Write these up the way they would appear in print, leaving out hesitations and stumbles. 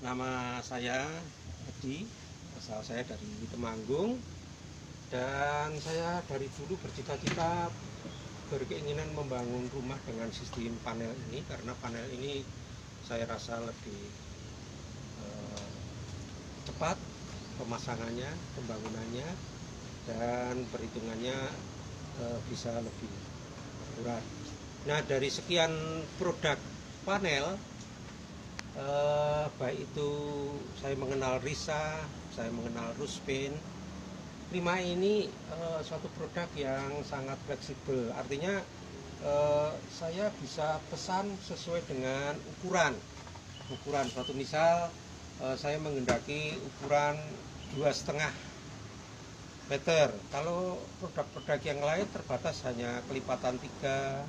Nama saya Edi, asal saya dari Temanggung, dan saya dari dulu bercita-cita berkeinginan membangun rumah dengan sistem panel ini, karena panel ini saya rasa lebih cepat pemasangannya, pembangunannya, dan perhitungannya bisa lebih akurat. Nah, dari sekian produk panel, baik itu saya mengenal Risa, saya mengenal Ruspain. Prima ini suatu produk yang sangat fleksibel, artinya saya bisa pesan sesuai dengan ukuran suatu. Misal saya menghendaki ukuran 2,5 meter. Kalau produk-produk yang lain terbatas hanya kelipatan 3,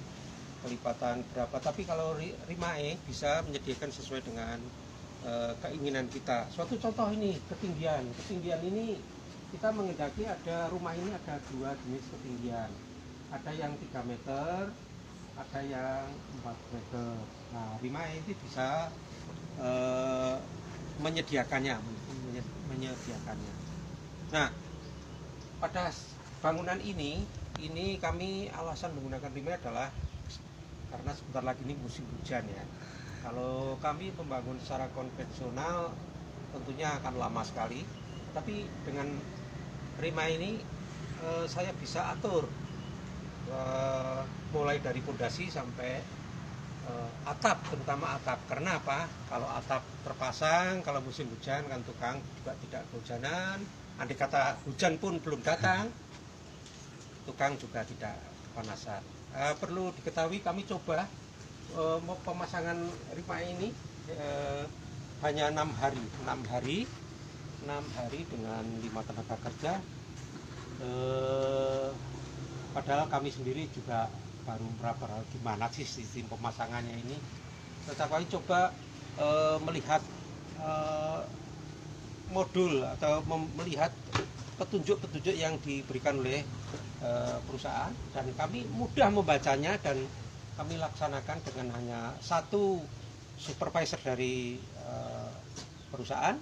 kelipatan berapa, tapi kalau Rimae bisa menyediakan sesuai dengan keinginan kita. Suatu contoh ini, ketinggian ini kita menghendaki rumah ini ada 2 jenis ketinggian, ada yang 3 meter, ada yang 4 meter. Nah, Rimae ini bisa menyediakannya. Nah, pada bangunan ini kami alasan menggunakan Rimae adalah karena sebentar lagi ini musim hujan ya. Kalau kami membangun secara konvensional tentunya akan lama sekali, tapi dengan Rimae ini saya bisa atur mulai dari fondasi sampai atap, terutama atap. Karena apa? Kalau atap terpasang, kalau musim hujan kan tukang juga tidak kehujanan. Andai kata hujan pun belum datang, tukang juga tidak kepanasan. Perlu diketahui, kami coba pemasangan Rimae ini hanya 6 hari dengan 5 tenaga kerja. Padahal kami sendiri juga baru berapa, gimana sih sistem pemasangannya ini. Tetapi kami coba melihat modul atau melihat petunjuk-petunjuk yang diberikan oleh perusahaan, dan kami mudah membacanya, dan kami laksanakan dengan hanya satu supervisor dari perusahaan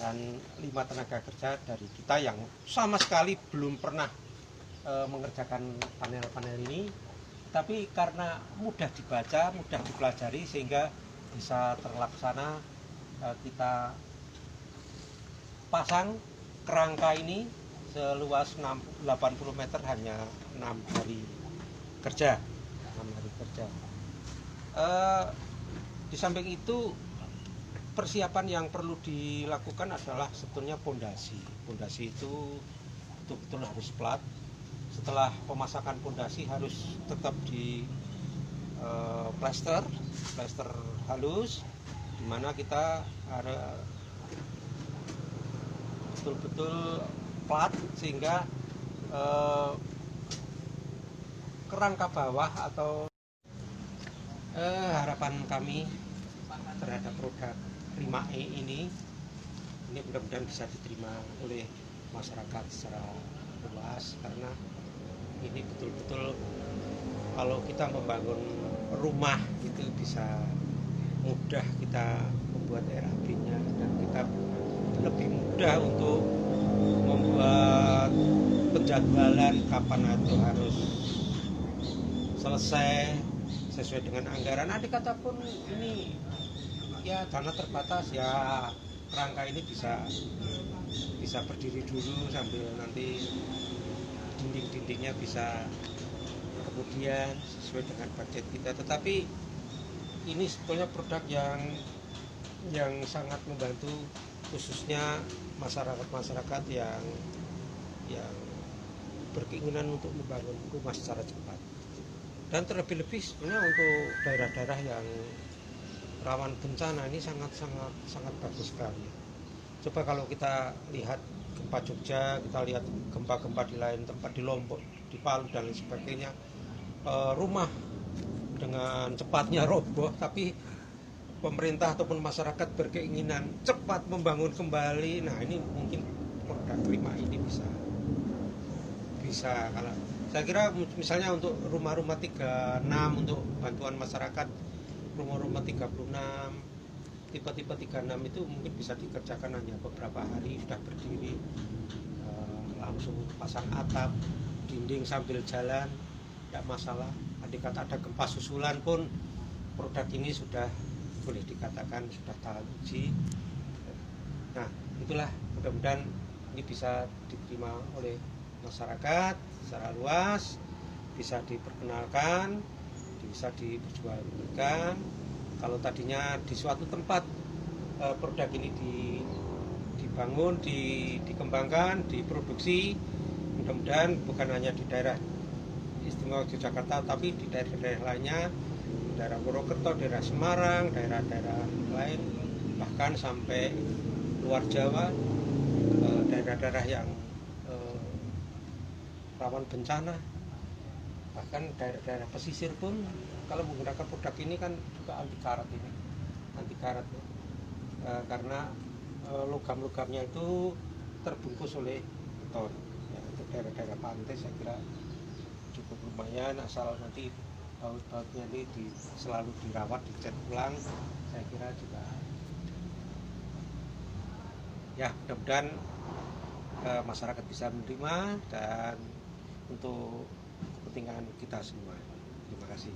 dan 5 tenaga kerja dari kita yang sama sekali belum pernah mengerjakan panel-panel ini. Tapi karena mudah dibaca, mudah dipelajari, sehingga bisa terlaksana. Kita pasang kerangka ini seluas 80 meter hanya 6 hari kerja. Di samping itu, persiapan yang perlu dilakukan adalah sebetulnya pondasi. Pondasi itu betul-betul harus flat. Setelah pemasangan pondasi harus tetap di plester halus, dimana kita ada betul-betul flat, sehingga kerangka bawah atau harapan kami terhadap produk Rimae ini mudah-mudahan bisa diterima oleh masyarakat secara luas, karena ini betul-betul kalau kita membangun rumah itu bisa mudah kita membuat RAB-nya, dan kita lebih mudah untuk membuat penjadwalan kapan itu harus selesai sesuai dengan anggaran. Andai kata pun ini ya dana terbatas, ya kerangka ini bisa berdiri dulu sambil nanti dinding-dindingnya bisa kemudian sesuai dengan budget kita. Tetapi ini sebetulnya produk yang sangat membantu, khususnya masyarakat yang berkeinginan untuk membangun rumah secara cepat. Dan terlebih-lebih sebenarnya untuk daerah-daerah yang rawan bencana ini sangat bagus sekali. Coba kalau kita lihat gempa Jogja, kita lihat gempa-gempa di lain tempat, di Lombok, di Palu dan lain sebagainya, rumah dengan cepatnya roboh, tapi pemerintah ataupun masyarakat berkeinginan cepat membangun kembali. Nah, ini mungkin produk Rimae ini bisa kalau saya kira misalnya untuk rumah-rumah 36, untuk bantuan masyarakat rumah-rumah 36 tipe-tipe 36 itu mungkin bisa dikerjakan hanya beberapa hari sudah berdiri, langsung pasang atap, dinding sambil jalan, tidak masalah. Andai kata ada gempa susulan pun produk ini sudah boleh dikatakan sudah tahan uji. Nah, itulah, mudah-mudahan ini bisa diterima oleh masyarakat secara luas, bisa diperkenalkan, bisa diperjualbelikan. Kalau tadinya di suatu tempat produk ini dibangun, dikembangkan, diproduksi, mudah-mudahan bukan hanya di daerah istimewa Yogyakarta, tapi di daerah-daerah lainnya, daerah Purwokerto, daerah Semarang, daerah-daerah lain, bahkan sampai luar Jawa, daerah-daerah yang rawan bencana, bahkan daerah-daerah pesisir pun kalau menggunakan produk ini kan juga anti karat ini, anti karat karena logam-logamnya itu terbungkus oleh beton. Ya, untuk daerah-daerah pantai saya kira cukup lumayan, asal nanti baut-bautnya ini selalu dirawat, dicat ulang, saya kira juga ya mudah-mudahan masyarakat bisa menerima dan untuk kepentingan kita semua. Terima kasih.